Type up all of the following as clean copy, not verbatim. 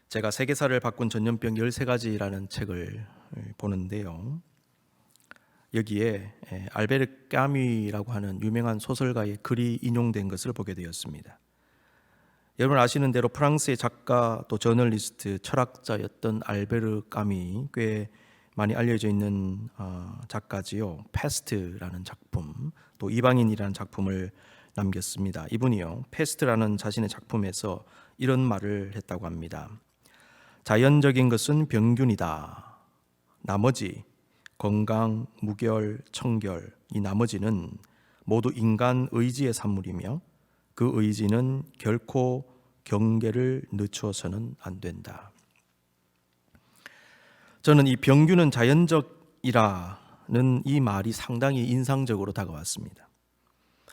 제가 세계사를 바꾼 전염병 13가지라는 책을 보는데요. 여기에 알베르 까뮈라고 하는 유명한 소설가의 글이 인용된 것을 보게 되었습니다. 여러분 아시는 대로 프랑스의 작가 또 저널리스트 철학자였던 알베르 까뮈, 꽤 많이 알려져 있는 작가지요. 패스트라는 작품, 또 이방인이라는 작품을 남겼습니다. 이분이요, 패스트라는 자신의 작품에서 이런 말을 했다고 합니다. 자연적인 것은 병균이다. 나머지 건강, 무결, 청결, 이 나머지는 모두 인간 의지의 산물이며 그 의지는 결코 경계를 늦추어서는 안 된다. 저는 이 병균은 자연적이라는 이 말이 상당히 인상적으로 다가왔습니다.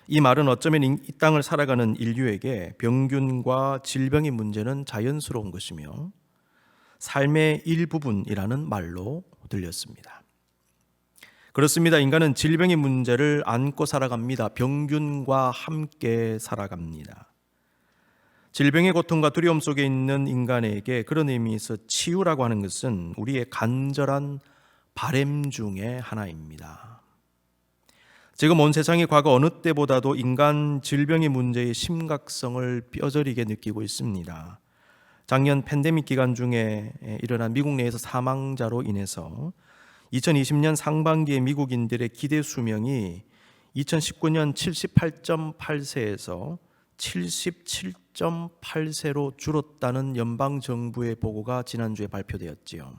이 말은 어쩌면 이 땅을 살아가는 인류에게 병균과 질병의 문제는 자연스러운 것이며 삶의 일부분이라는 말로 들렸습니다. 그렇습니다. 인간은 질병의 문제를 안고 살아갑니다. 병균과 함께 살아갑니다. 질병의 고통과 두려움 속에 있는 인간에게 그런 의미에서 치유라고 하는 것은 우리의 간절한 바람 중에 하나입니다. 지금 온 세상이 과거 어느 때보다도 인간 질병의 문제의 심각성을 뼈저리게 느끼고 있습니다. 작년 팬데믹 기간 중에 일어난 미국 내에서 사망자로 인해서 2020년 상반기에 미국인들의 기대 수명이 2019년 78.8세에서 77.8세로 줄었다는 연방정부의 보고가 지난주에 발표되었지요.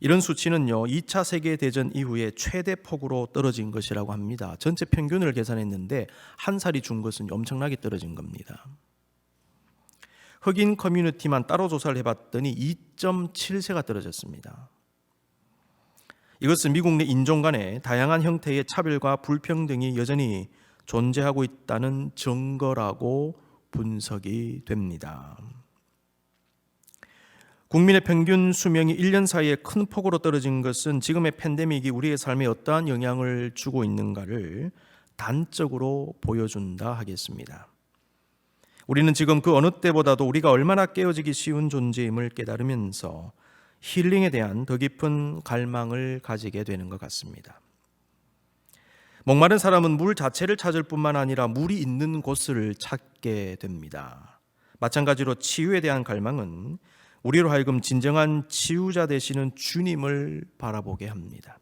이런 수치는요, 2차 세계대전 이후에 최대 폭으로 떨어진 것이라고 합니다. 전체 평균을 계산했는데 한 살이 준 것은 엄청나게 떨어진 겁니다. 흑인 커뮤니티만 따로 조사를 해봤더니 2.7세가 떨어졌습니다. 이것은 미국 내 인종 간의 다양한 형태의 차별과 불평등이 여전히 존재하고 있다는 증거라고 분석이 됩니다. 국민의 평균 수명이 1년 사이에 큰 폭으로 떨어진 것은 지금의 팬데믹이 우리의 삶에 어떠한 영향을 주고 있는가를 단적으로 보여준다 하겠습니다. 우리는 지금 그 어느 때보다도 우리가 얼마나 깨어지기 쉬운 존재임을 깨달으면서 힐링에 대한 더 깊은 갈망을 가지게 되는 것 같습니다. 목마른 사람은 물 자체를 찾을 뿐만 아니라 물이 있는 곳을 찾게 됩니다. 마찬가지로 치유에 대한 갈망은 우리로 하여금 진정한 치유자 되시는 주님을 바라보게 합니다.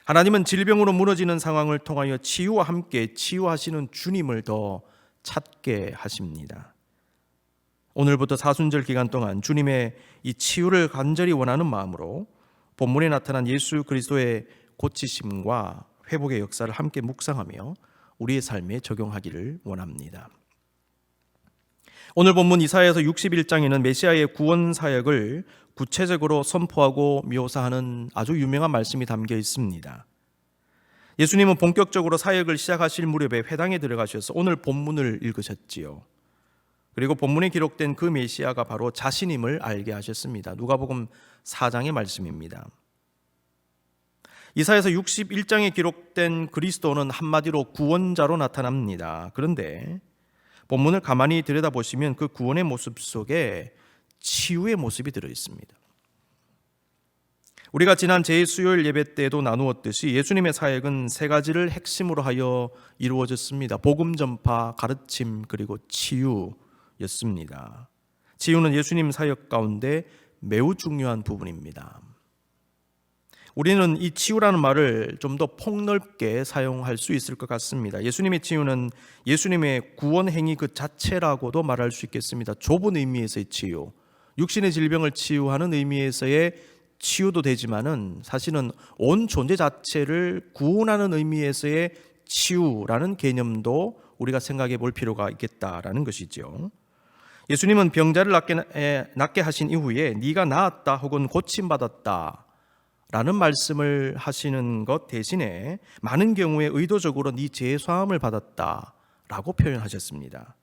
하나님은 질병으로 무너지는 상황을 통하여 치유와 함께 치유하시는 주님을 더 찾게 하십니다. 오늘부터 사순절 기간 동안 주님의 이 치유를 간절히 원하는 마음으로 본문에 나타난 예수 그리스도의 고치심과 회복의 역사를 함께 묵상하며 우리의 삶에 적용하기를 원합니다. 오늘 본문 이사야서 61장에는 메시아의 구원 사역을 구체적으로 선포하고 묘사하는 아주 유명한 말씀이 담겨 있습니다. 예수님은 본격적으로 사역을 시작하실 무렵에 회당에 들어가셔서 오늘 본문을 읽으셨지요. 그리고 본문에 기록된 그 메시아가 바로 자신임을 알게 하셨습니다. 누가복음 4장의 말씀입니다. 이사야서 61장에 기록된 그리스도는 한마디로 구원자로 나타납니다. 그런데 본문을 가만히 들여다보시면 그 구원의 모습 속에 치유의 모습이 들어있습니다. 우리가 지난 제2수요일 예배 때에도 나누었듯이 예수님의 사역은 세 가지를 핵심으로 하여 이루어졌습니다. 복음 전파, 가르침, 그리고 치유였습니다. 치유는 예수님 사역 가운데 매우 중요한 부분입니다. 우리는 이 치유라는 말을 좀 더 폭넓게 사용할 수 있을 것 같습니다. 예수님의 치유는 예수님의 구원 행위 그 자체라고도 말할 수 있겠습니다. 좁은 의미에서의 치유, 육신의 질병을 치유하는 의미에서의 치유도 되지만은 사실은 온 존재 자체를 구원하는 의미에서의 치유라는 개념도 우리가 생각해 볼 필요가 있겠다라는 것이죠. 예수님은 병자를 낫게 하신 이후에 네가 나았다 혹은 고침받았다 라는 말씀을 하시는 것 대신에 많은 경우에 의도적으로 네 죄사함을 받았다 라고 표현하셨습니다.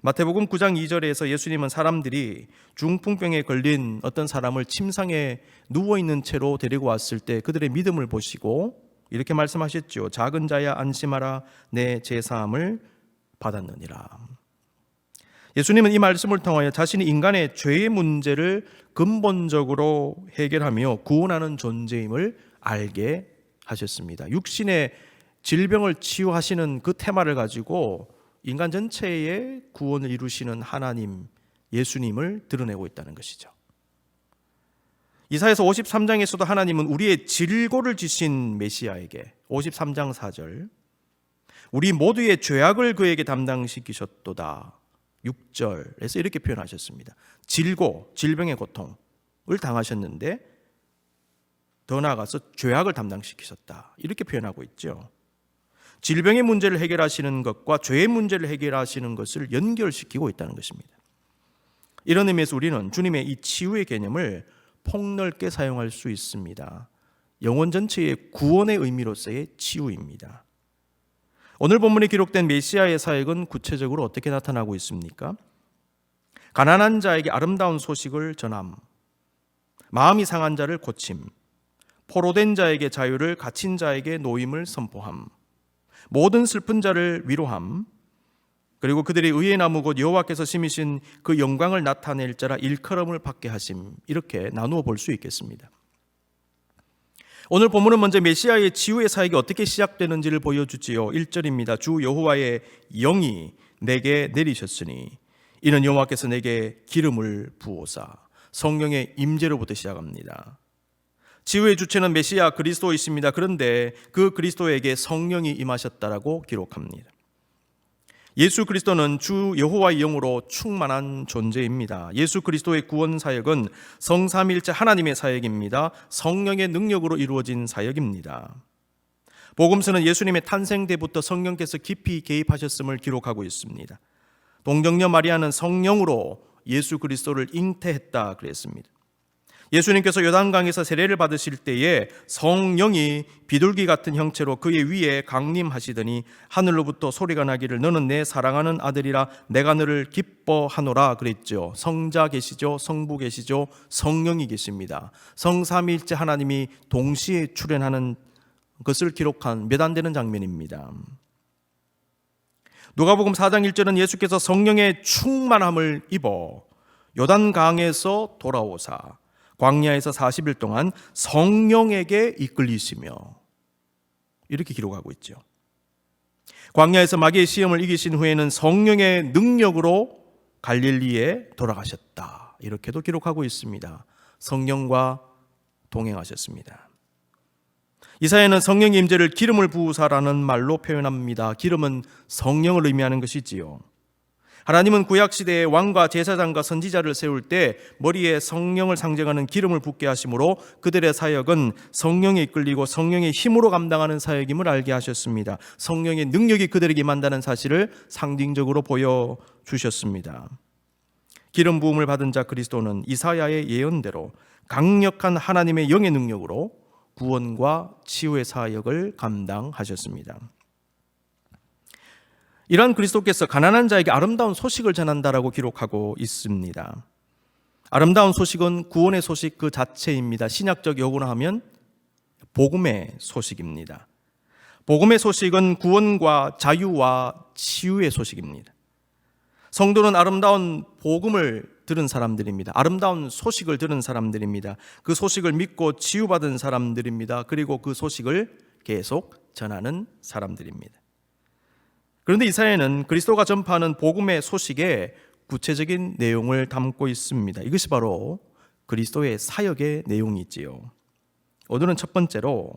마태복음 9장 2절에서 예수님은 사람들이 중풍병에 걸린 어떤 사람을 침상에 누워있는 채로 데리고 왔을 때 그들의 믿음을 보시고 이렇게 말씀하셨죠. 작은 자야 안심하라, 내 죄사함을 받았느니라. 예수님은 이 말씀을 통하여 자신이 인간의 죄의 문제를 근본적으로 해결하며 구원하는 존재임을 알게 하셨습니다. 육신의 질병을 치유하시는 그 테마를 가지고 인간 전체의 구원을 이루시는 하나님, 예수님을 드러내고 있다는 것이죠. 이사야서 53장에서도 하나님은 우리의 질고를 지신 메시아에게 53장 4절 우리 모두의 죄악을 그에게 담당시키셨도다 6절에서 이렇게 표현하셨습니다. 질고, 질병의 고통을 당하셨는데 더 나아가서 죄악을 담당시키셨다 이렇게 표현하고 있죠. 질병의 문제를 해결하시는 것과 죄의 문제를 해결하시는 것을 연결시키고 있다는 것입니다. 이런 의미에서 우리는 주님의 이 치유의 개념을 폭넓게 사용할 수 있습니다. 영혼 전체의 구원의 의미로서의 치유입니다. 오늘 본문에 기록된 메시아의 사역은 구체적으로 어떻게 나타나고 있습니까? 가난한 자에게 아름다운 소식을 전함, 마음이 상한 자를 고침, 포로된 자에게 자유를, 갇힌 자에게 노임을 선포함, 모든 슬픈 자를 위로함, 그리고 그들의 의의 나무 곧 여호와께서 심으신 그 영광을 나타낼 자라 일컬음을 받게 하심, 이렇게 나누어 볼 수 있겠습니다. 오늘 본문은 먼저 메시아의 치유의 사역이 어떻게 시작되는지를 보여주지요. 1절입니다. 주 여호와의 영이 내게 내리셨으니 이는 여호와께서 내게 기름을 부어사, 성령의 임재로부터 시작합니다. 치유의 주체는 메시아 그리스도이십니다. 그런데 그 그리스도에게 성령이 임하셨다라고 기록합니다. 예수 그리스도는 주 여호와의 영으로 충만한 존재입니다. 예수 그리스도의 구원 사역은 성삼일체 하나님의 사역입니다. 성령의 능력으로 이루어진 사역입니다. 복음서는 예수님의 탄생 때부터 성령께서 깊이 개입하셨음을 기록하고 있습니다. 동정녀 마리아는 성령으로 예수 그리스도를 잉태했다 그랬습니다. 예수님께서 요단강에서 세례를 받으실 때에 성령이 비둘기 같은 형체로 그의 위에 강림하시더니 하늘로부터 소리가 나기를 너는 내 사랑하는 아들이라 내가 너를 기뻐하노라 그랬죠. 성자 계시죠, 성부 계시죠, 성령이 계십니다. 성삼위일체 하나님이 동시에 출현하는 것을 기록한 몇 안 되는 장면입니다. 누가복음 4장 1절은 예수께서 성령의 충만함을 입어 요단강에서 돌아오사 광야에서 40일 동안 성령에게 이끌리시며 이렇게 기록하고 있죠. 광야에서 마귀의 시험을 이기신 후에는 성령의 능력으로 갈릴리에 돌아가셨다 이렇게도 기록하고 있습니다. 성령과 동행하셨습니다. 이사야는 성령의 임재를 기름을 부으사라는 말로 표현합니다. 기름은 성령을 의미하는 것이지요. 하나님은 구약시대에 왕과 제사장과 선지자를 세울 때 머리에 성령을 상징하는 기름을 붓게 하심으로 그들의 사역은 성령에 이끌리고 성령의 힘으로 감당하는 사역임을 알게 하셨습니다. 성령의 능력이 그들에게 임한다는 사실을 상징적으로 보여주셨습니다. 기름 부음을 받은 자 그리스도는 이사야의 예언대로 강력한 하나님의 영의 능력으로 구원과 치유의 사역을 감당하셨습니다. 이러한 그리스도께서 가난한 자에게 아름다운 소식을 전한다라고 기록하고 있습니다. 아름다운 소식은 구원의 소식 그 자체입니다. 신약적 용어로 하면 복음의 소식입니다. 복음의 소식은 구원과 자유와 치유의 소식입니다. 성도는 아름다운 복음을 들은 사람들입니다. 아름다운 소식을 들은 사람들입니다. 그 소식을 믿고 치유받은 사람들입니다. 그리고 그 소식을 계속 전하는 사람들입니다. 그런데 이사야는 그리스도가 전파하는 복음의 소식에 구체적인 내용을 담고 있습니다. 이것이 바로 그리스도의 사역의 내용이지요. 오늘은 첫 번째로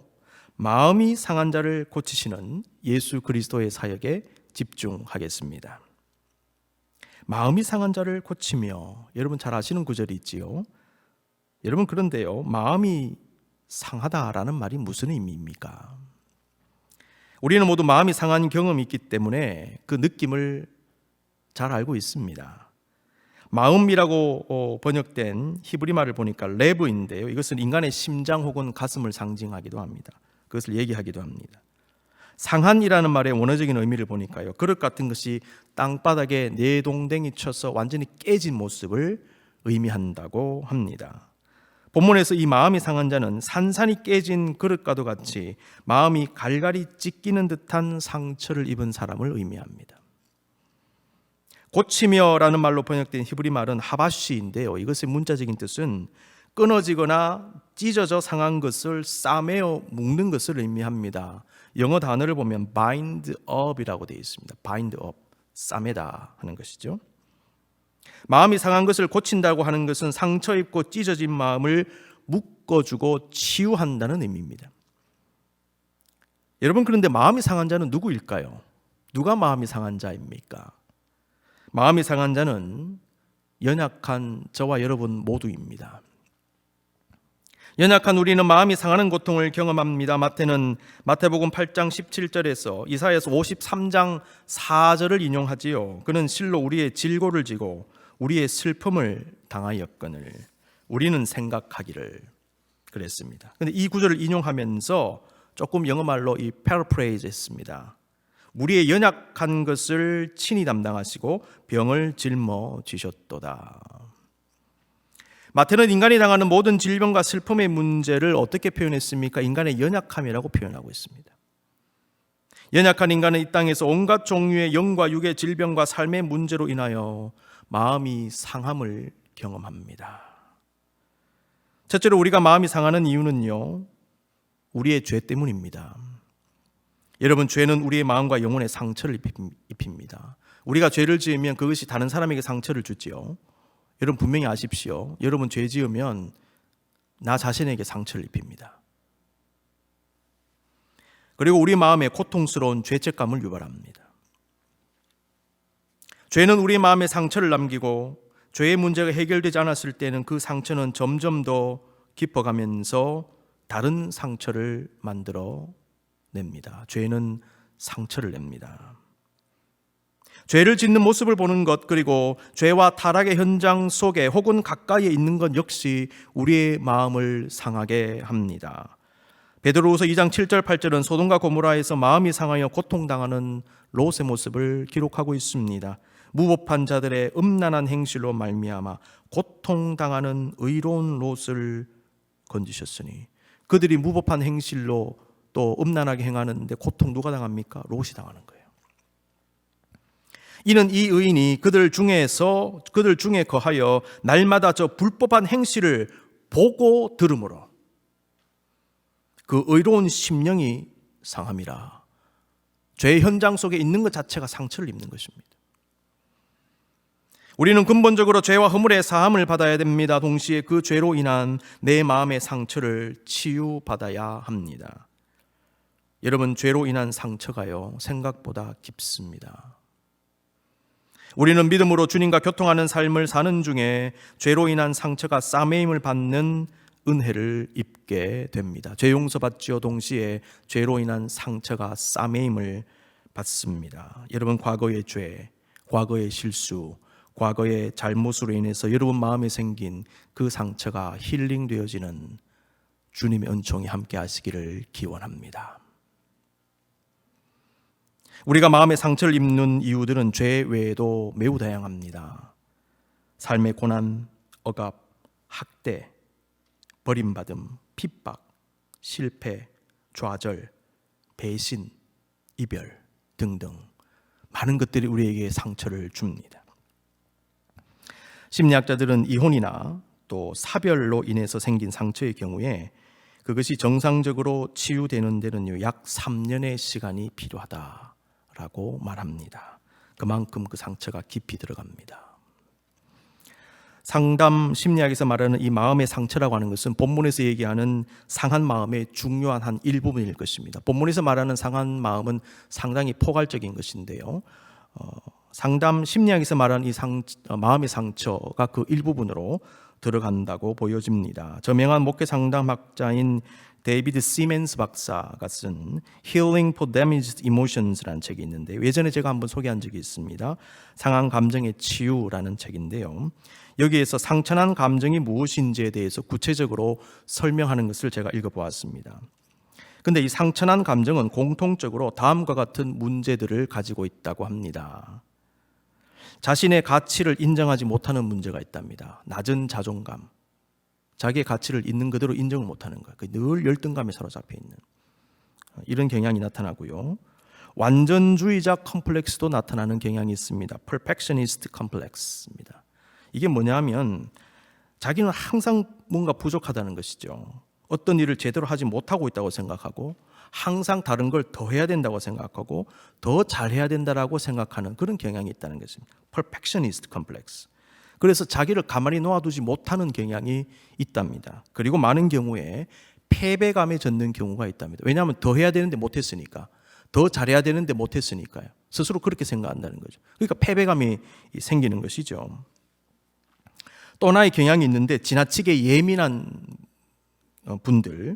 마음이 상한 자를 고치시는 예수 그리스도의 사역에 집중하겠습니다. 마음이 상한 자를 고치며, 여러분 잘 아시는 구절이 있지요. 여러분 그런데요, 마음이 상하다라는 말이 무슨 의미입니까? 우리는 모두 마음이 상한 경험이 있기 때문에 그 느낌을 잘 알고 있습니다. 마음이라고 번역된 히브리 말을 보니까 레브인데요, 이것은 인간의 심장 혹은 가슴을 상징하기도 합니다. 그것을 얘기하기도 합니다. 상한이라는 말의 원어적인 의미를 보니까요, 그릇 같은 것이 땅바닥에 내동댕이 쳐서 완전히 깨진 모습을 의미한다고 합니다. 본문에서 이 마음이 상한 자는 산산이 깨진 그릇과도 같이 마음이 갈갈이 찢기는 듯한 상처를 입은 사람을 의미합니다. 고치며라는 말로 번역된 히브리 말은 하바시인데요. 이것의 문자적인 뜻은 끊어지거나 찢어져 상한 것을 싸매어 묶는 것을 의미합니다. 영어 단어를 보면 bind up이라고 되어 있습니다. bind up, 싸매다 하는 것이죠. 마음이 상한 것을 고친다고 하는 것은 상처 입고 찢어진 마음을 묶어주고 치유한다는 의미입니다. 여러분, 그런데 마음이 상한 자는 누구일까요? 누가 마음이 상한 자입니까? 마음이 상한 자는 연약한 저와 여러분 모두입니다. 연약한 우리는 마음이 상하는 고통을 경험합니다. 마태복음 8장 17절에서 이사야서 53장 4절을 인용하지요. 그는 실로 우리의 질고를 지고 우리의 슬픔을 당하였거늘 우리는 생각하기를 그랬습니다. 그런데 이 구절을 인용하면서 조금 영어말로 이 패러프레이즈 했습니다. 우리의 연약한 것을 친히 담당하시고 병을 짊어지셨도다. 마태는 인간이 당하는 모든 질병과 슬픔의 문제를 어떻게 표현했습니까? 인간의 연약함이라고 표현하고 있습니다. 연약한 인간은 이 땅에서 온갖 종류의 영과 육의 질병과 삶의 문제로 인하여 마음이 상함을 경험합니다. 첫째로 우리가 마음이 상하는 이유는요, 우리의 죄 때문입니다. 여러분, 죄는 우리의 마음과 영혼에 상처를 입힙니다. 우리가 죄를 지으면 그것이 다른 사람에게 상처를 주지요. 여러분 분명히 아십시오. 여러분 죄 지으면 나 자신에게 상처를 입힙니다. 그리고 우리 마음에 고통스러운 죄책감을 유발합니다. 죄는 우리 마음에 상처를 남기고 죄의 문제가 해결되지 않았을 때는 그 상처는 점점 더 깊어가면서 다른 상처를 만들어 냅니다. 죄는 상처를 냅니다. 죄를 짓는 모습을 보는 것, 그리고 죄와 타락의 현장 속에 혹은 가까이에 있는 것 역시 우리의 마음을 상하게 합니다. 베드로후서 2장 7절 8절은 소돔과 고모라에서 마음이 상하여 고통당하는 롯의 모습을 기록하고 있습니다. 무법한 자들의 음란한 행실로 말미암아 고통당하는 의로운 롯을 건지셨으니, 그들이 무법한 행실로 또 음란하게 행하는데 고통 누가 당합니까? 롯이 당하는 거예요. 이는 이 의인이 그들 중에 거하여 날마다 저 불법한 행실을 보고 들으므로 그 의로운 심령이 상함이라. 죄의 현장 속에 있는 것 자체가 상처를 입는 것입니다. 우리는 근본적으로 죄와 허물의 사함을 받아야 됩니다. 동시에 그 죄로 인한 내 마음의 상처를 치유받아야 합니다. 여러분, 죄로 인한 상처가요, 생각보다 깊습니다. 우리는 믿음으로 주님과 교통하는 삶을 사는 중에 죄로 인한 상처가 싸매임을 받는 은혜를 입게 됩니다. 죄 용서받지요, 동시에 죄로 인한 상처가 싸매임을 받습니다. 여러분, 과거의 죄, 과거의 실수, 과거의 잘못으로 인해서 여러분 마음에 생긴 그 상처가 힐링되어지는 주님의 은총이 함께 하시기를 기원합니다. 우리가 마음의 상처를 입는 이유들은 죄 외에도 매우 다양합니다. 삶의 고난, 억압, 학대, 버림받음, 핍박, 실패, 좌절, 배신, 이별 등등 많은 것들이 우리에게 상처를 줍니다. 심리학자들은 이혼이나 또 사별로 인해서 생긴 상처의 경우에 그것이 정상적으로 치유되는 데는요, 약 3년의 시간이 필요하다라고 말합니다. 그만큼 그 상처가 깊이 들어갑니다. 상담 심리학에서 말하는 이 마음의 상처라고 하는 것은 본문에서 얘기하는 상한 마음의 중요한 한 일부분일 것입니다. 본문에서 말하는 상한 마음은 상당히 포괄적인 것인데요, 상담 심리학에서 말하는 이 마음의 상처가 그 일부분으로 들어간다고 보여집니다. 저명한 목회 상담학자인 데이비드 시멘스 박사가 쓴 Healing for Damaged Emotions라는 책이 있는데, 예전에 제가 한번 소개한 적이 있습니다. 상한 감정의 치유라는 책인데요, 여기에서 상처난 감정이 무엇인지에 대해서 구체적으로 설명하는 것을 제가 읽어보았습니다. 그런데 이 상처난 감정은 공통적으로 다음과 같은 문제들을 가지고 있다고 합니다. 자신의 가치를 인정하지 못하는 문제가 있답니다. 낮은 자존감, 자기의 가치를 있는 그대로 인정을 못하는 거예요. 늘 열등감에 사로잡혀 있는 이런 경향이 나타나고요. 완전주의자 컴플렉스도 나타나는 경향이 있습니다. Perfectionist complex입니다. 이게 뭐냐면 자기는 항상 뭔가 부족하다는 것이죠. 어떤 일을 제대로 하지 못하고 있다고 생각하고 항상 다른 걸 더 해야 된다고 생각하고 더 잘해야 된다라고 생각하는 그런 경향이 있다는 것입니다. Perfectionist complex. 그래서 자기를 가만히 놓아두지 못하는 경향이 있답니다. 그리고 많은 경우에 패배감에 젖는 경우가 있답니다. 왜냐하면 더 해야 되는데 못했으니까, 더 잘해야 되는데 못했으니까요. 스스로 그렇게 생각한다는 거죠. 그러니까 패배감이 생기는 것이죠. 또 하나의 경향이 있는데 지나치게 예민한 분들,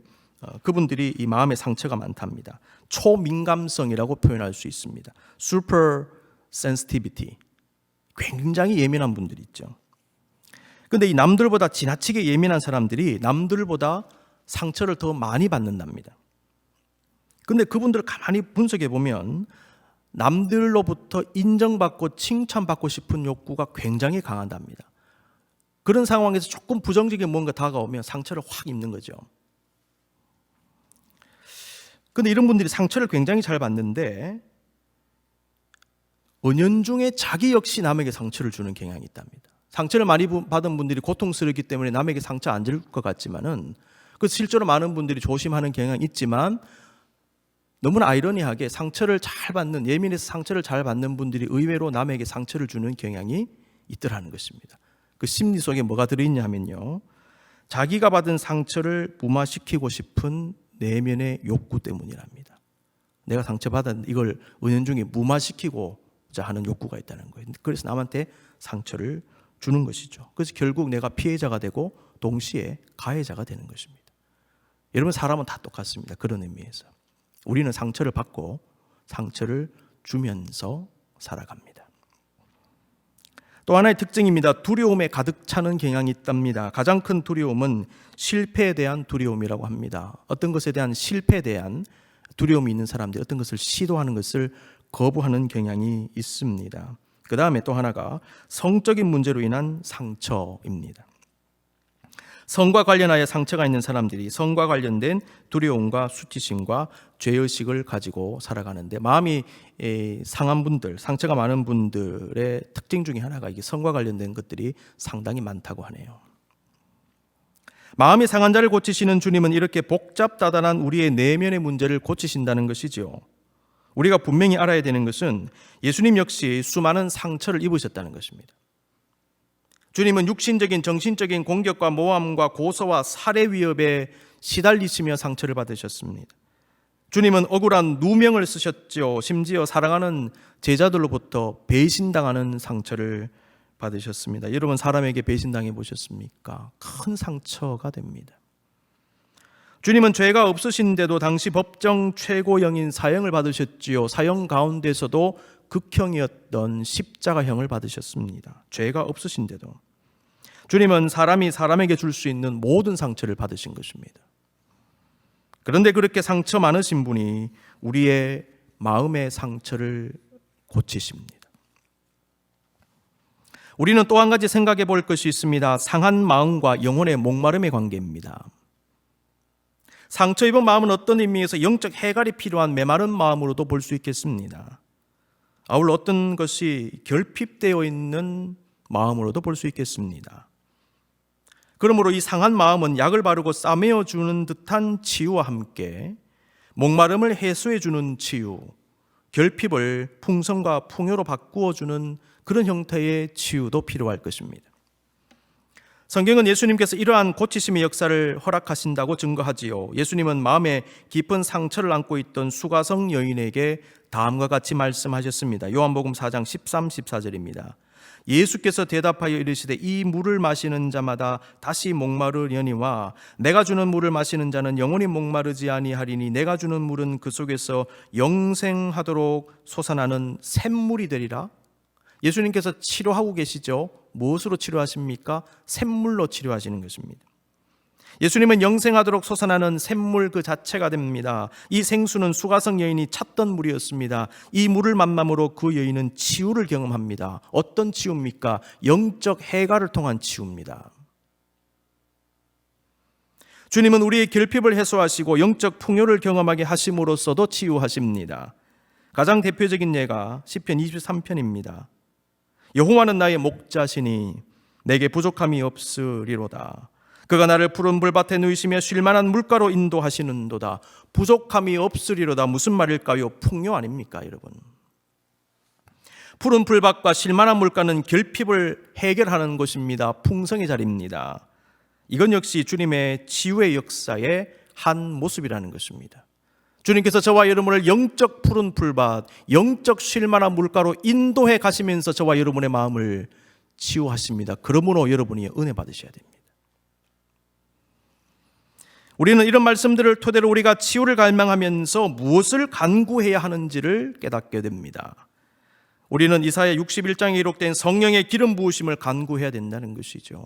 그분들이 이 마음의 상처가 많답니다. 초민감성이라고 표현할 수 있습니다. Super sensitivity. 굉장히 예민한 분들이 있죠. 그런데 이 남들보다 지나치게 예민한 사람들이 남들보다 상처를 더 많이 받는답니다. 그런데 그분들을 가만히 분석해 보면 남들로부터 인정받고 칭찬받고 싶은 욕구가 굉장히 강하답니다. 그런 상황에서 조금 부정적인 뭔가 다가오면 상처를 확 입는 거죠. 그런데 이런 분들이 상처를 굉장히 잘 받는데 은연중에 자기 역시 남에게 상처를 주는 경향이 있답니다. 상처를 많이 받은 분들이 고통스럽기 때문에 남에게 상처 안 줄 것 같지만은 그 실제로 많은 분들이 조심하는 경향이 있지만 너무나 아이러니하게 상처를 잘 받는, 예민해서 상처를 잘 받는 분들이 의외로 남에게 상처를 주는 경향이 있더라는 것입니다. 그 심리 속에 뭐가 들어있냐 하면요, 자기가 받은 상처를 무마시키고 싶은 내면의 욕구 때문이랍니다. 내가 상처받았는데 이걸 은연중에 무마시키고자 하는 욕구가 있다는 거예요. 그래서 남한테 상처를 주는 것이죠. 그래서 결국 내가 피해자가 되고 동시에 가해자가 되는 것입니다. 여러분, 사람은 다 똑같습니다. 그런 의미에서 우리는 상처를 받고 상처를 주면서 살아갑니다. 또 하나의 특징입니다. 두려움에 가득 차는 경향이 있답니다. 가장 큰 두려움은 실패에 대한 두려움이라고 합니다. 어떤 것에 대한 실패에 대한 두려움이 있는 사람들이 어떤 것을 시도하는 것을 거부하는 경향이 있습니다. 그 다음에 또 하나가 성적인 문제로 인한 상처입니다. 성과 관련하여 상처가 있는 사람들이 성과 관련된 두려움과 수치심과 죄의식을 가지고 살아가는데, 마음이 상한 분들, 상처가 많은 분들의 특징 중에 하나가 이게 성과 관련된 것들이 상당히 많다고 하네요. 마음이 상한 자를 고치시는 주님은 이렇게 복잡다단한 우리의 내면의 문제를 고치신다는 것이죠. 우리가 분명히 알아야 되는 것은 예수님 역시 수많은 상처를 입으셨다는 것입니다. 주님은 육신적인, 정신적인 공격과 모함과 고소와 살해 위협에 시달리시며 상처를 받으셨습니다. 주님은 억울한 누명을 쓰셨죠. 심지어 사랑하는 제자들로부터 배신당하는 상처를 받으셨습니다. 여러분, 사람에게 배신당해 보셨습니까? 큰 상처가 됩니다. 주님은 죄가 없으신데도 당시 법정 최고형인 사형을 받으셨지요. 사형 가운데서도 극형이었던 십자가형을 받으셨습니다. 죄가 없으신데도. 주님은 사람이 사람에게 줄 수 있는 모든 상처를 받으신 것입니다. 그런데 그렇게 상처 많으신 분이 우리의 마음의 상처를 고치십니다. 우리는 또 한 가지 생각해 볼 것이 있습니다. 상한 마음과 영혼의 목마름의 관계입니다. 상처 입은 마음은 어떤 의미에서 영적 해갈이 필요한 메마른 마음으로도 볼 수 있겠습니다. 아울러 어떤 것이 결핍되어 있는 마음으로도 볼 수 있겠습니다. 그러므로 이 상한 마음은 약을 바르고 싸매어 주는 듯한 치유와 함께 목마름을 해소해 주는 치유, 결핍을 풍성과 풍요로 바꾸어 주는 그런 형태의 치유도 필요할 것입니다. 성경은 예수님께서 이러한 고치심의 역사를 허락하신다고 증거하지요. 예수님은 마음에 깊은 상처를 안고 있던 수가성 여인에게 다음과 같이 말씀하셨습니다. 요한복음 4장 13, 14절입니다. 예수께서 대답하여 이르시되 이 물을 마시는 자마다 다시 목마르려니와 내가 주는 물을 마시는 자는 영원히 목마르지 아니하리니 내가 주는 물은 그 속에서 영생하도록 솟아나는 샘물이 되리라. 예수님께서 치료하고 계시죠. 무엇으로 치료하십니까? 샘물로 치료하시는 것입니다. 예수님은 영생하도록 솟아나는 샘물 그 자체가 됩니다. 이 생수는 수가성 여인이 찾던 물이었습니다. 이 물을 만남으로 그 여인은 치유를 경험합니다. 어떤 치유입니까? 영적 해갈을 통한 치유입니다. 주님은 우리의 결핍을 해소하시고 영적 풍요를 경험하게 하심으로써도 치유하십니다. 가장 대표적인 예가 시편 23편입니다. 여호와는 나의 목자시니 내게 부족함이 없으리로다. 그가 나를 푸른 불밭에 누이시며 쉴만한 물가로 인도하시는도다. 부족함이 없으리로다. 무슨 말일까요? 풍요 아닙니까, 여러분? 푸른 풀밭과 쉴만한 물가는 결핍을 해결하는 곳입니다. 풍성의 자리입니다. 이건 역시 주님의 치유의 역사의 한 모습이라는 것입니다. 주님께서 저와 여러분을 영적 푸른 풀밭, 영적 쉴만한 물가로 인도해 가시면서 저와 여러분의 마음을 치유하십니다. 그러므로 여러분이 은혜 받으셔야 됩니다. 우리는 이런 말씀들을 토대로 우리가 치유를 갈망하면서 무엇을 간구해야 하는지를 깨닫게 됩니다. 우리는 이사야 61장에 기록된 성령의 기름 부으심을 간구해야 된다는 것이죠.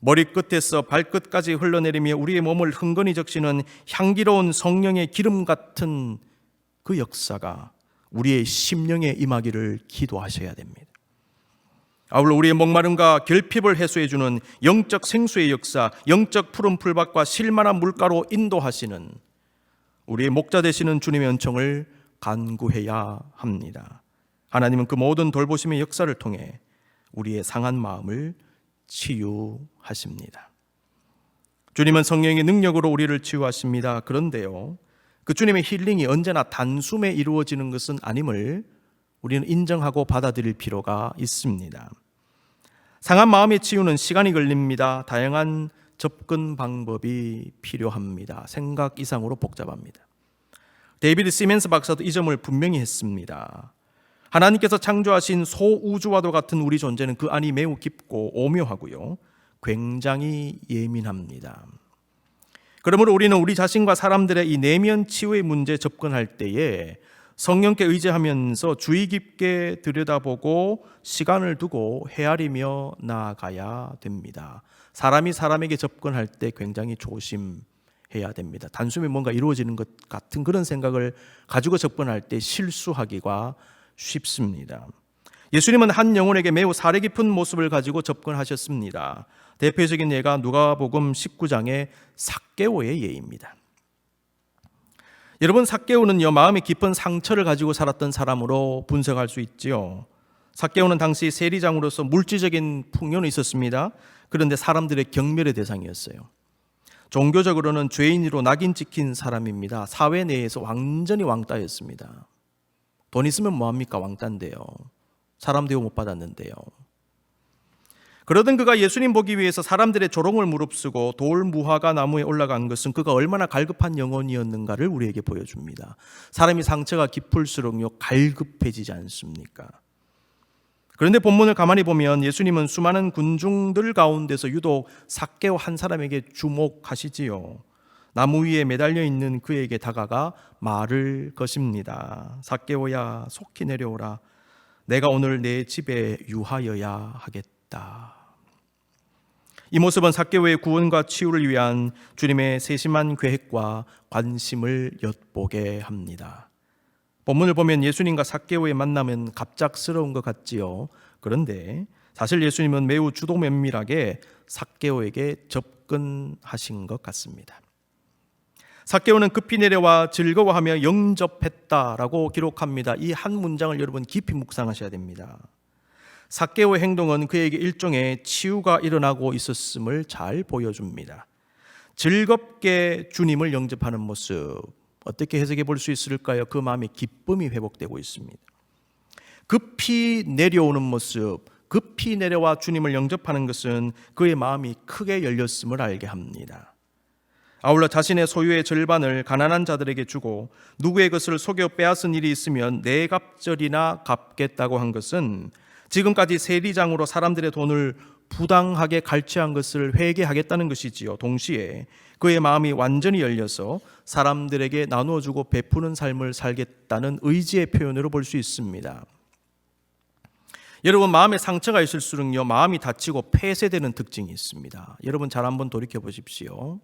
머리끝에서 발끝까지 흘러내리며 우리의 몸을 흥건히 적시는 향기로운 성령의 기름 같은 그 역사가 우리의 심령에 임하기를 기도하셔야 됩니다. 아울러 우리의 목마름과 결핍을 해소해주는 영적 생수의 역사, 영적 푸른 풀밭과 쉴만한 물가로 인도하시는 우리의 목자 되시는 주님의 은총을 간구해야 합니다. 하나님은 그 모든 돌보심의 역사를 통해 우리의 상한 마음을 치유하십니다. 주님은 성령의 능력으로 우리를 치유하십니다. 그런데요, 그 주님의 힐링이 언제나 단숨에 이루어지는 것은 아님을 우리는 인정하고 받아들일 필요가 있습니다. 상한 마음의 치유는 시간이 걸립니다. 다양한 접근 방법이 필요합니다. 생각 이상으로 복잡합니다. 데이비드 시멘스 박사도 이 점을 분명히 했습니다. 하나님께서 창조하신 소우주와도 같은 우리 존재는 그 안이 매우 깊고 오묘하고요, 굉장히 예민합니다. 그러므로 우리는 우리 자신과 사람들의 이 내면 치유의 문제에 접근할 때에 성령께 의지하면서 주의 깊게 들여다보고 시간을 두고 헤아리며 나아가야 됩니다. 사람이 사람에게 접근할 때 굉장히 조심해야 됩니다. 단숨에 뭔가 이루어지는 것 같은 그런 생각을 가지고 접근할 때 실수하기가 쉽습니다. 예수님은 한 영혼에게 매우 사려 깊은 모습을 가지고 접근하셨습니다. 대표적인 예가 누가복음 19장의 삭개오의 예입니다. 여러분, 삭개오는요, 마음의 깊은 상처를 가지고 살았던 사람으로 분석할 수 있지요. 삭개오는 당시 세리장으로서 물질적인 풍요는 있었습니다. 그런데 사람들의 경멸의 대상이었어요. 종교적으로는 죄인으로 낙인 찍힌 사람입니다. 사회 내에서 완전히 왕따였습니다. 돈 있으면 뭐합니까? 왕따인데요. 사람 대우 못 받았는데요. 그러던 그가 예수님 보기 위해서 사람들의 조롱을 무릅쓰고 돌 무화과 나무에 올라간 것은 그가 얼마나 갈급한 영혼이었는가를 우리에게 보여줍니다. 사람이 상처가 깊을수록요, 갈급해지지 않습니까? 그런데 본문을 가만히 보면 예수님은 수많은 군중들 가운데서 유독 삭개오 한 사람에게 주목하시지요. 나무 위에 매달려 있는 그에게 다가가 말을 것입니다. 삭개오야, 속히 내려오라. 내가 오늘 내 집에 유하여야 하겠다. 이 모습은 삭개오의 구원과 치유를 위한 주님의 세심한 계획과 관심을 엿보게 합니다. 본문을 보면 예수님과 삭개오의 만남은 갑작스러운 것 같지요. 그런데 사실 예수님은 매우 주도 면밀하게 삭개오에게 접근하신 것 같습니다. 삭개오는 급히 내려와 즐거워하며 영접했다라고 기록합니다. 이 한 문장을 여러분 깊이 묵상하셔야 됩니다. 삭개오의 행동은 그에게 일종의 치유가 일어나고 있었음을 잘 보여줍니다. 즐겁게 주님을 영접하는 모습, 어떻게 해석해 볼 수 있을까요? 그 마음의 기쁨이 회복되고 있습니다. 급히 내려오는 모습, 급히 내려와 주님을 영접하는 것은 그의 마음이 크게 열렸음을 알게 합니다. 아울러 자신의 소유의 절반을 가난한 자들에게 주고 누구의 것을 속여 빼앗은 일이 있으면 네 갑절이나 갚겠다고 한 것은 지금까지 세리장으로 사람들의 돈을 부당하게 갈취한 것을 회개하겠다는 것이지요. 동시에 그의 마음이 완전히 열려서 사람들에게 나누어주고 베푸는 삶을 살겠다는 의지의 표현으로 볼 수 있습니다. 여러분, 마음에 상처가 있을수록요, 마음이 다치고 폐쇄되는 특징이 있습니다. 여러분 잘 한번 돌이켜 보십시오.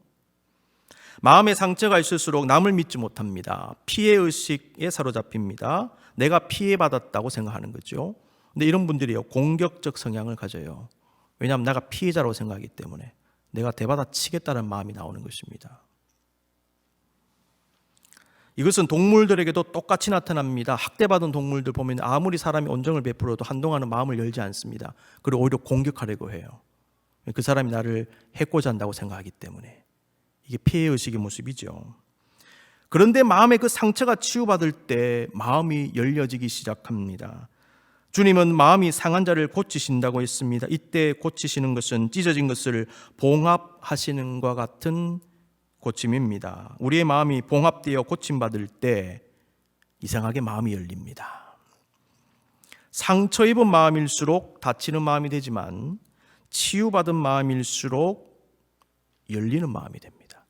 마음에 상처가 있을수록 남을 믿지 못합니다. 피해의식에 사로잡힙니다. 내가 피해받았다고 생각하는 거죠. 근데 이런 분들이요, 공격적 성향을 가져요. 왜냐하면 내가 피해자라고 생각하기 때문에 내가 대받아치겠다는 마음이 나오는 것입니다. 이것은 동물들에게도 똑같이 나타납니다. 학대받은 동물들 보면 아무리 사람이 온정을 베풀어도 한동안은 마음을 열지 않습니다. 그리고 오히려 공격하려고 해요. 그 사람이 나를 해코자 한다고 생각하기 때문에. 이게 피해의식의 모습이죠. 그런데 마음의 그 상처가 치유받을 때 마음이 열려지기 시작합니다. 주님은 마음이 상한 자를 고치신다고 했습니다. 이때 고치시는 것은 찢어진 것을 봉합하시는 것과 같은 고침입니다. 우리의 마음이 봉합되어 고침받을 때 이상하게 마음이 열립니다. 상처 입은 마음일수록 다치는 마음이 되지만 치유받은 마음일수록 열리는 마음이 됩니다.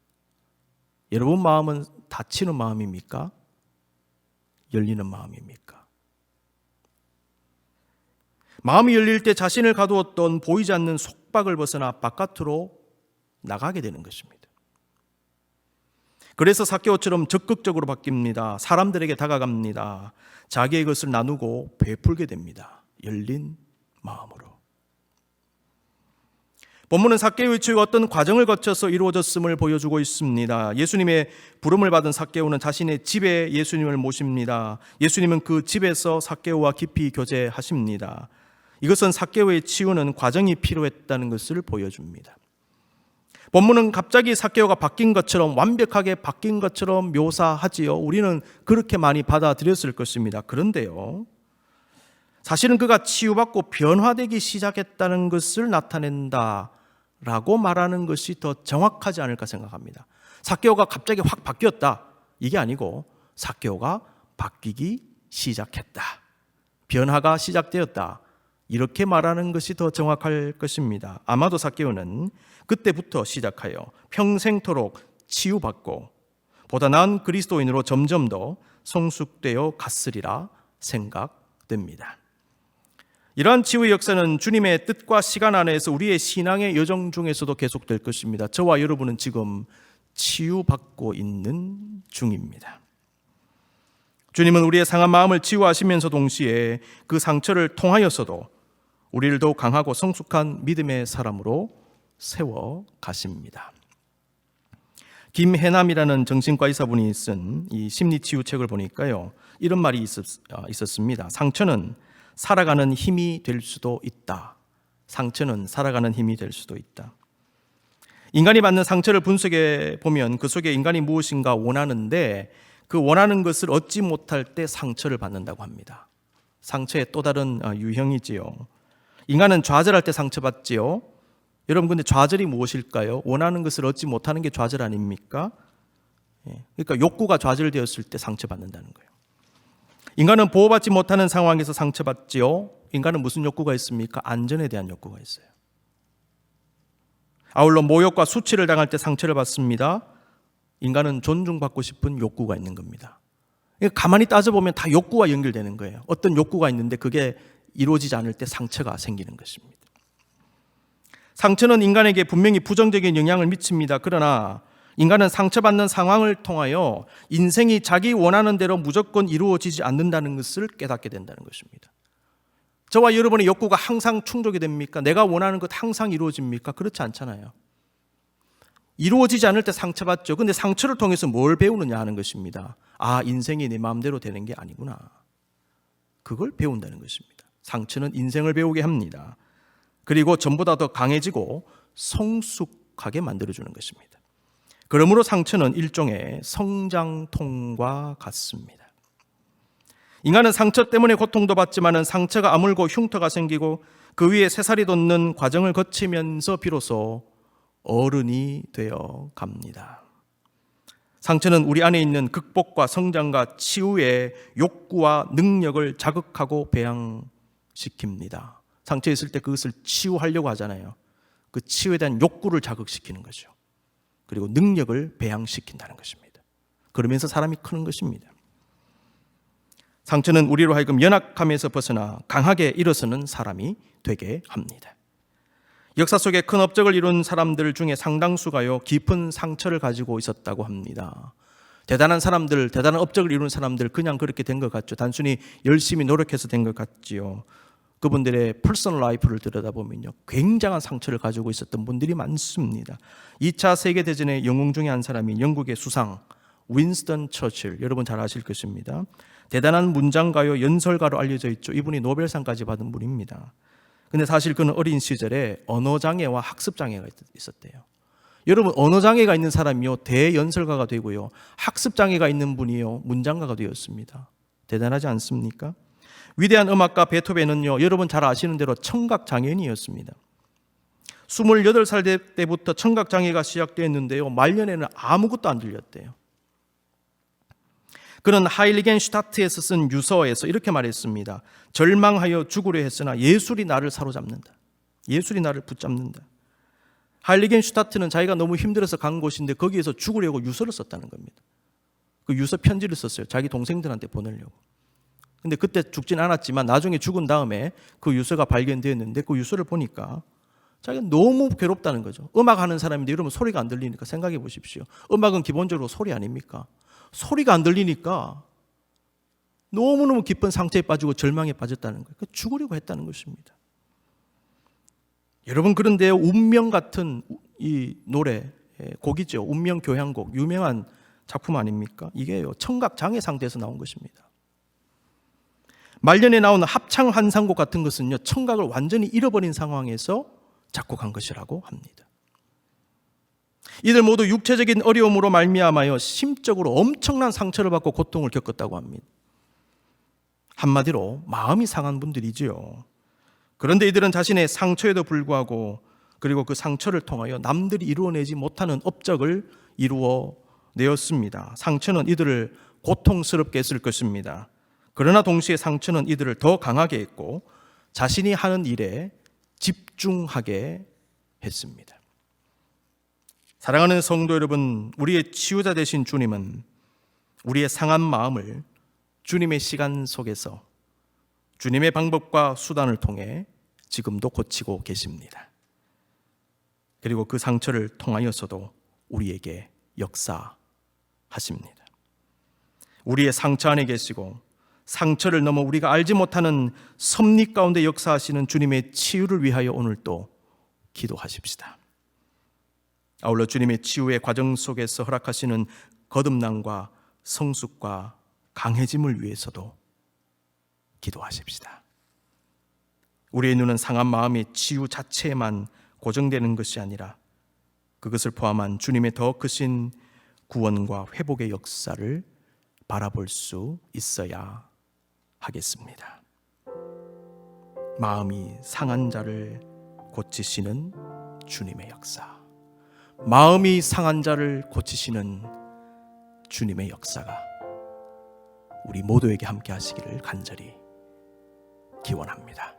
여러분 마음은 다치는 마음입니까? 열리는 마음입니까? 마음이 열릴 때 자신을 가두었던 보이지 않는 속박을 벗어나 바깥으로 나가게 되는 것입니다. 그래서 삭개오처럼 적극적으로 바뀝니다. 사람들에게 다가갑니다. 자기의 것을 나누고 베풀게 됩니다. 열린 마음으로. 본문은 삭개오의 치유가 어떤 과정을 거쳐서 이루어졌음을 보여주고 있습니다. 예수님의 부름을 받은 삭개오는 자신의 집에 예수님을 모십니다. 예수님은 그 집에서 삭개오와 깊이 교제하십니다. 이것은 삭개오의 치유는 과정이 필요했다는 것을 보여줍니다. 본문은 갑자기 삭개오가 바뀐 것처럼 완벽하게 바뀐 것처럼 묘사하지요. 우리는 그렇게 많이 받아들였을 것입니다. 그런데요, 사실은 그가 치유받고 변화되기 시작했다는 것을 나타낸다라고 말하는 것이 더 정확하지 않을까 생각합니다. 삭개오가 갑자기 확 바뀌었다, 이게 아니고 삭개오가 바뀌기 시작했다, 변화가 시작되었다, 이렇게 말하는 것이 더 정확할 것입니다. 아마도 삭개오는 그때부터 시작하여 평생토록 치유받고 보다 나은 그리스도인으로 점점 더 성숙되어 갔으리라 생각됩니다. 이러한 치유의 역사는 주님의 뜻과 시간 안에서 우리의 신앙의 여정 중에서도 계속될 것입니다. 저와 여러분은 지금 치유받고 있는 중입니다. 주님은 우리의 상한 마음을 치유하시면서 동시에 그 상처를 통하여서도 우리를 더욱 강하고 성숙한 믿음의 사람으로 세워 가십니다. 김해남이라는 정신과 의사분이 쓴 이 심리치유책을 보니까요, 이런 말이 있었습니다. 상처는 살아가는 힘이 될 수도 있다. 상처는 살아가는 힘이 될 수도 있다. 인간이 받는 상처를 분석해 보면 그 속에 인간이 무엇인가 원하는데 그 원하는 것을 얻지 못할 때 상처를 받는다고 합니다. 상처의 또 다른 유형이지요. 인간은 좌절할 때 상처받지요. 여러분, 근데 좌절이 무엇일까요? 원하는 것을 얻지 못하는 게 좌절 아닙니까? 그러니까 욕구가 좌절되었을 때 상처받는다는 거예요. 인간은 보호받지 못하는 상황에서 상처받지요. 인간은 무슨 욕구가 있습니까? 안전에 대한 욕구가 있어요. 아울러 모욕과 수치를 당할 때 상처를 받습니다. 인간은 존중받고 싶은 욕구가 있는 겁니다. 가만히 따져보면 다 욕구와 연결되는 거예요. 어떤 욕구가 있는데 그게 이루어지지 않을 때 상처가 생기는 것입니다. 상처는 인간에게 분명히 부정적인 영향을 미칩니다. 그러나 인간은 상처받는 상황을 통하여 인생이 자기 원하는 대로 무조건 이루어지지 않는다는 것을 깨닫게 된다는 것입니다. 저와 여러분의 욕구가 항상 충족이 됩니까? 내가 원하는 것 항상 이루어집니까? 그렇지 않잖아요. 이루어지지 않을 때 상처받죠. 근데 상처를 통해서 뭘 배우느냐 하는 것입니다. 아, 인생이 내 마음대로 되는 게 아니구나. 그걸 배운다는 것입니다. 상처는 인생을 배우게 합니다. 그리고 전보다 더 강해지고 성숙하게 만들어주는 것입니다. 그러므로 상처는 일종의 성장통과 같습니다. 인간은 상처 때문에 고통도 받지만 상처가 아물고 흉터가 생기고 그 위에 새살이 돋는 과정을 거치면서 비로소 어른이 되어 갑니다. 상처는 우리 안에 있는 극복과 성장과 치유의 욕구와 능력을 자극하고 배양시킵니다. 상처 있을 때 그것을 치유하려고 하잖아요. 그 치유에 대한 욕구를 자극시키는 거죠. 그리고 능력을 배양시킨다는 것입니다. 그러면서 사람이 크는 것입니다. 상처는 우리로 하여금 연약함에서 벗어나 강하게 일어서는 사람이 되게 합니다. 역사 속에 큰 업적을 이룬 사람들 중에 상당수가요, 깊은 상처를 가지고 있었다고 합니다. 대단한 사람들, 대단한 업적을 이룬 사람들 그냥 그렇게 된 것 같죠. 단순히 열심히 노력해서 된 것 같지요. 그분들의 퍼스널 라이프를 들여다보면요, 굉장한 상처를 가지고 있었던 분들이 많습니다. 2차 세계대전의 영웅 중에 한 사람이 영국의 수상 윈스턴 처칠, 여러분 잘 아실 것입니다. 대단한 문장가요 연설가로 알려져 있죠. 이분이 노벨상까지 받은 분입니다. 근데 사실 그는 어린 시절에 언어장애와 학습장애가 있었대요. 여러분, 언어장애가 있는 사람이요 대연설가가 되고요, 학습장애가 있는 분이요 문장가가 되었습니다. 대단하지 않습니까? 위대한 음악가 베토벤은요, 여러분 잘 아시는 대로 청각장애인이었습니다. 28살 때부터 청각장애가 시작됐는데요, 말년에는 아무것도 안 들렸대요. 그는 하일리겐슈타트에서 쓴 유서에서 이렇게 말했습니다. 절망하여 죽으려 했으나 예술이 나를 사로잡는다. 예술이 나를 붙잡는다. 하일리겐슈타트는 자기가 너무 힘들어서 간 곳인데 거기에서 죽으려고 유서를 썼다는 겁니다. 그 유서 편지를 썼어요. 자기 동생들한테 보내려고. 근데 그때 죽진 않았지만 나중에 죽은 다음에 그 유서가 발견되었는데 그 유서를 보니까 자기가 너무 괴롭다는 거죠. 음악하는 사람인데 이러면 소리가 안 들리니까 생각해 보십시오. 음악은 기본적으로 소리 아닙니까? 소리가 안 들리니까 너무너무 깊은 상처에 빠지고 절망에 빠졌다는 거예요. 그러니까 죽으려고 했다는 것입니다. 여러분, 그런데 운명 같은 이 노래, 곡이죠. 운명 교향곡, 유명한 작품 아닙니까? 이게요, 청각장애 상태에서 나온 것입니다. 말년에 나오는 합창 환상곡 같은 것은요, 청각을 완전히 잃어버린 상황에서 작곡한 것이라고 합니다. 이들 모두 육체적인 어려움으로 말미암아요 심적으로 엄청난 상처를 받고 고통을 겪었다고 합니다. 한마디로 마음이 상한 분들이지요. 그런데 이들은 자신의 상처에도 불구하고, 그리고 그 상처를 통하여 남들이 이루어내지 못하는 업적을 이루어내었습니다. 상처는 이들을 고통스럽게 했을 것입니다. 그러나 동시에 상처는 이들을 더 강하게 했고 자신이 하는 일에 집중하게 했습니다. 사랑하는 성도 여러분, 우리의 치유자 되신 주님은 우리의 상한 마음을 주님의 시간 속에서 주님의 방법과 수단을 통해 지금도 고치고 계십니다. 그리고 그 상처를 통하여서도 우리에게 역사하십니다. 우리의 상처 안에 계시고 상처를 넘어 우리가 알지 못하는 섭리 가운데 역사하시는 주님의 치유를 위하여 오늘도 기도하십시다. 아울러 주님의 치유의 과정 속에서 허락하시는 거듭남과 성숙과 강해짐을 위해서도 기도하십시다. 우리의 눈은 상한 마음의 치유 자체에만 고정되는 것이 아니라 그것을 포함한 주님의 더 크신 구원과 회복의 역사를 바라볼 수 있어야 하겠습니다. 마음이 상한 자를 고치시는 주님의 역사, 마음이 상한 자를 고치시는 주님의 역사가 우리 모두에게 함께 하시기를 간절히 기원합니다.